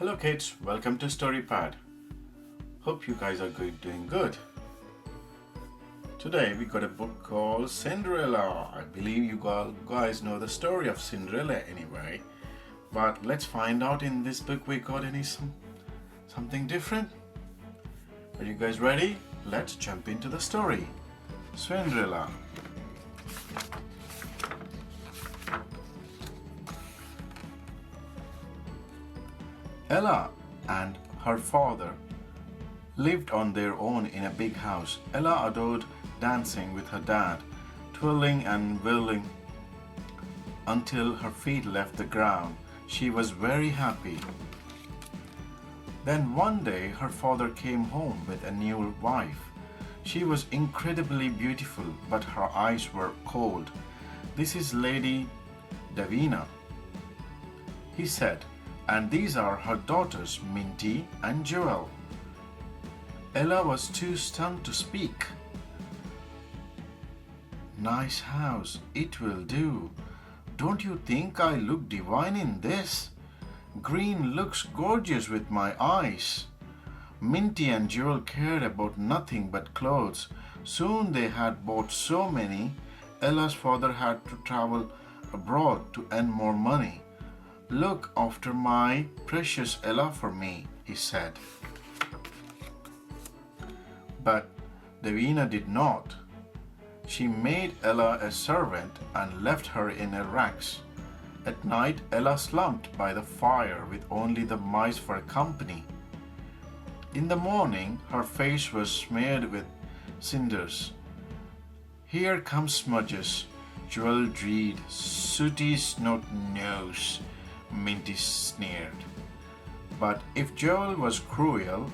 Hello kids, welcome to StoryPad. Hope you guys are doing good. Today we got a book called Cinderella. I believe you guys know the story of Cinderella anyway. But let's find out in this book we got something different. Are you guys ready? Let's jump into the story. Cinderella. Ella and her father lived on their own in a big house. Ella adored dancing with her dad, twirling and whirling until her feet left the ground. She was very happy. Then one day her father came home with a new wife. She was incredibly beautiful, but her eyes were cold. "This is Lady Davina," he said, "and these are her daughters, Minty and Joel." Ella was too stunned to speak. "Nice house, it will do. Don't you think I look divine in this? Green looks gorgeous with my eyes." Minty and Joel cared about nothing but clothes. Soon they had bought so many, Ella's father had to travel abroad to earn more money. "Look after my precious Ella for me," he said. But Davina did not. She made Ella a servant and left her in a rags. At night, Ella slumped by the fire with only the mice for company. In the morning, her face was smeared with cinders. "Here come smudges," Joel dreed. "Sooty snot nose," Minty sneered. But if Joel was cruel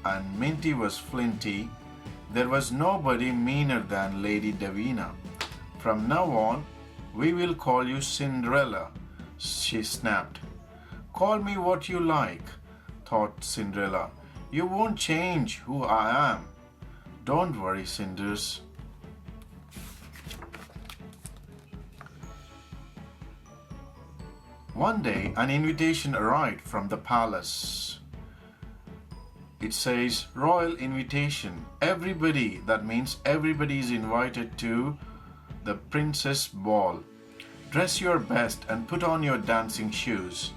and Minty was flinty, there was nobody meaner than Lady Davina. "From now on, we will call you Cinderella," she snapped. "Call me what you like," thought Cinderella. "You won't change who I am." "Don't worry, Cinders." One day, an invitation arrived from the palace. It says, "Royal invitation. Everybody," that means everybody is invited to the princess ball. "Dress your best and put on your dancing shoes."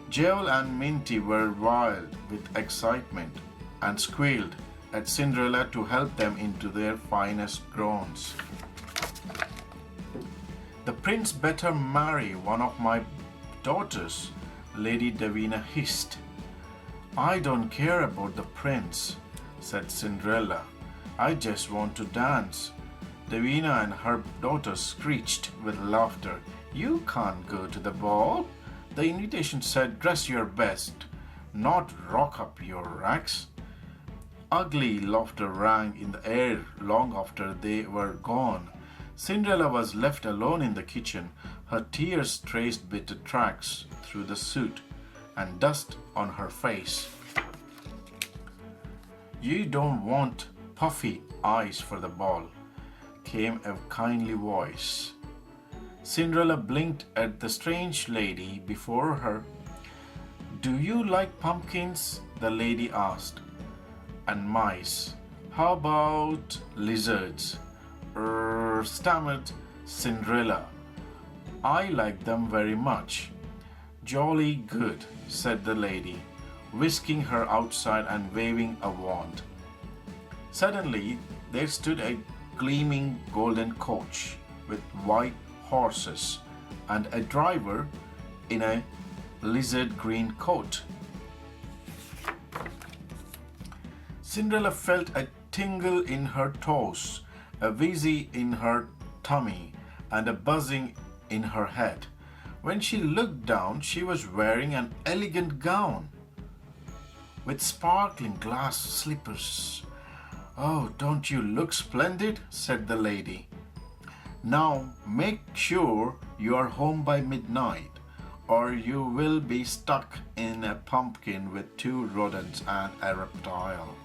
Joel and Minty were wild with excitement and squealed at Cinderella to help them into their finest gowns. "The prince better marry one of my daughters," Lady Davina hissed. "I don't care about the prince," said Cinderella. "I just want to dance." Davina and her daughters screeched with laughter. "You can't go to the ball. The invitation said dress your best, not rock up your rags." Ugly laughter rang in the air long after they were gone. Cinderella was left alone in the kitchen. Her tears traced bitter tracks through the suit and dust on her face. "You don't want puffy eyes for the ball," came a kindly voice. Cinderella blinked at the strange lady before her. "Do you like pumpkins?" the lady asked. "And mice? How about lizards?" Stammered Cinderella. "I like them very much." "Jolly good," said the lady, whisking her outside and waving a wand. Suddenly, there stood a gleaming golden coach with white horses and a driver in a lizard green coat. Cinderella felt a tingle in her toes, a wheezy in her tummy, and a buzzing in her head. When she looked down, she was wearing an elegant gown with sparkling glass slippers. "Oh, don't you look splendid?" said the lady. "Now make sure you are home by midnight, or you will be stuck in a pumpkin with 2 rodents and a reptile."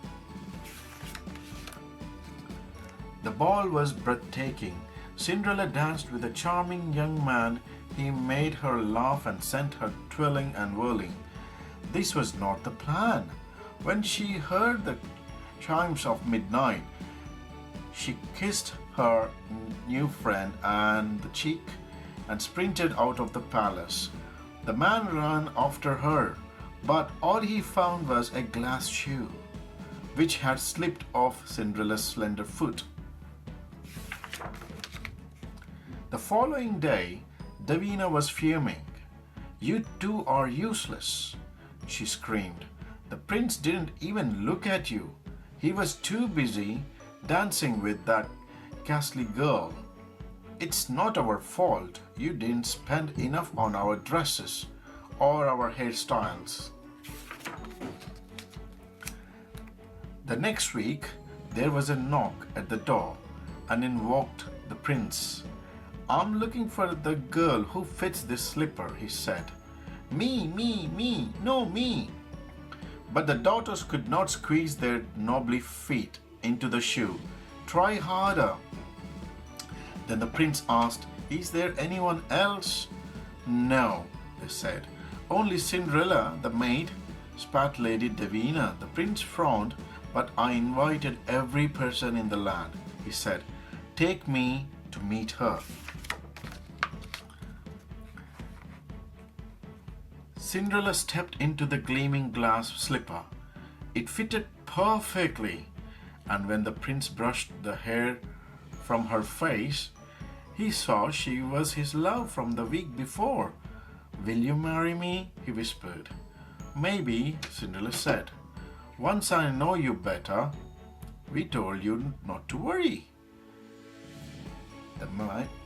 The ball was breathtaking. Cinderella danced with a charming young man. He made her laugh and sent her twirling and whirling. this was not the plan. When she heard the chimes of midnight, she kissed her new friend on the cheek and sprinted out of the palace. The man ran after her, but all he found was a glass shoe, which had slipped off Cinderella's slender foot. The following day, Davina was fuming. "You two are useless," she screamed. "The prince didn't even look at you. He was too busy dancing with that ghastly girl. It's not our fault you didn't spend enough on our dresses or our hairstyles." The next week, there was a knock at the door, and in walked the prince. "I'm looking for the girl who fits this slipper," he said. Me, no, me." But the daughters could not squeeze their knobby feet into the shoe. "Try harder." Then the prince asked, "Is there anyone else?" "No," they said. "Only Cinderella, the maid," spat Lady Davina. The prince frowned. "But I invited every person in the land," he said. "Take me to meet her." Cinderella stepped into the gleaming glass slipper. It fitted perfectly, and when the prince brushed the hair from her face, he saw she was his love from the week before. "Will you marry me?" he whispered. "Maybe," Cinderella said. "Once I know you better, we told you not to worry."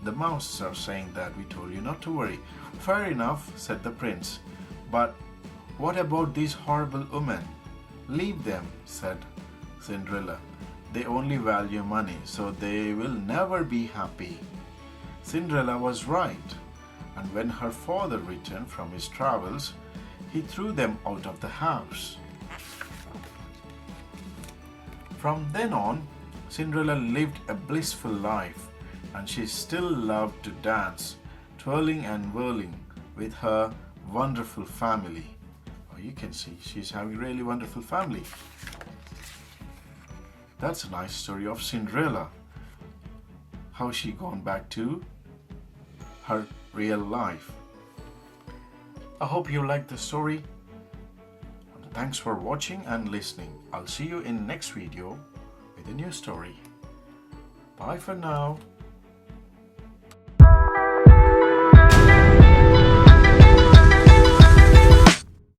The mouse are saying that we told you not to worry. "Fair enough," said the prince. "But what about these horrible women?" "Leave them," said Cinderella. "They only value money, so they will never be happy." Cinderella was right, and when her father returned from his travels, he threw them out of the house. From then on, Cinderella lived a blissful life, and she still loved to dance, twirling and whirling with her wonderful family. Oh, you can see she's having a really wonderful family. That's a nice story of Cinderella. How she gone back to her real life. I hope you liked the story. Thanks for watching and listening. I'll see you in next video with a new story. Bye for now.